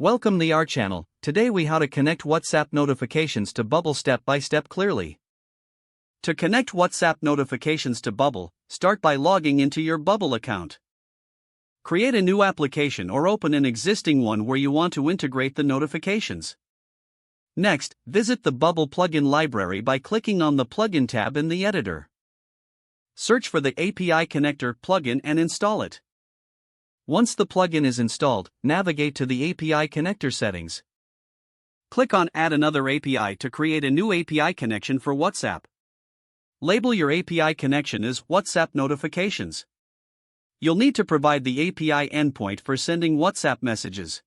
Welcome to our channel. Today we how to connect WhatsApp notifications to Bubble step by step clearly. To connect WhatsApp notifications to Bubble, start by logging into your Bubble account. Create a new application or open an existing one where you want to integrate the notifications. Next, visit the Bubble plugin library by clicking on the plugin tab in the editor. Search for the API Connector plugin and install it. Once the plugin is installed, navigate to the API Connector settings. Click on Add another API to create a new API connection for WhatsApp. Label your API connection as WhatsApp Notifications. You'll need to provide the API endpoint for sending WhatsApp messages.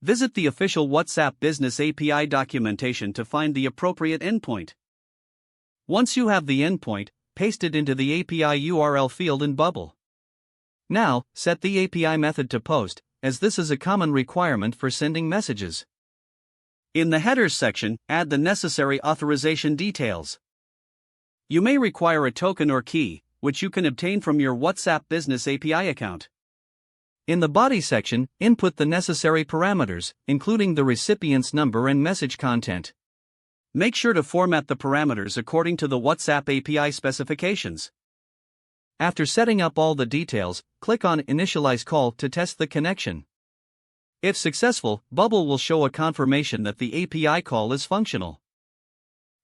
Visit the official WhatsApp Business API documentation to find the appropriate endpoint. Once you have the endpoint, paste it into the API URL field in Bubble. Now, set the API method to post, as this is a common requirement for sending messages. In the headers section, add the necessary authorization details. You may require a token or key, which you can obtain from your WhatsApp Business API account. In the body section, input the necessary parameters, including the recipient's number and message content. Make sure to format the parameters according to the WhatsApp API specifications. After setting up all the details, click on Initialize Call to test the connection. If successful, Bubble will show a confirmation that the API call is functional.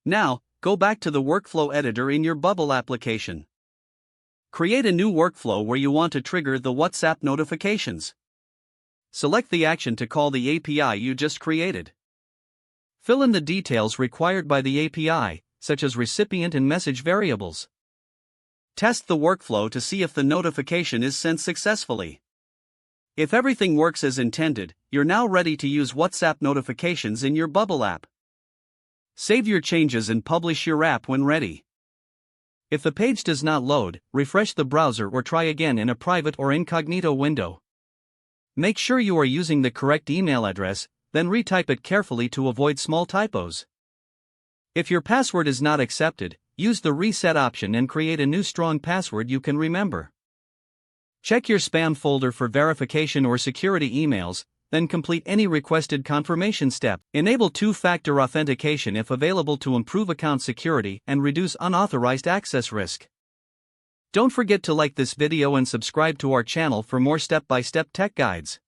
Now, go back to the workflow editor in your Bubble application. Create a new workflow where you want to trigger the WhatsApp notifications. Select the action to call the API you just created. Fill in the details required by the API, such as recipient and message variables. Test the workflow to see if the notification is sent successfully. If everything works as intended, you're now ready to use WhatsApp notifications in your Bubble app. Save your changes and publish your app when ready. If the page does not load, refresh the browser or try again in a private or incognito window. Make sure you are using the correct email address, then retype it carefully to avoid small typos. If your password is not accepted, use the reset option and create a new strong password you can remember. Check your spam folder for verification or security emails, then complete any requested confirmation step. Enable two-factor authentication if available to improve account security and reduce unauthorized access risk. Don't forget to like this video and subscribe to our channel for more step-by-step tech guides.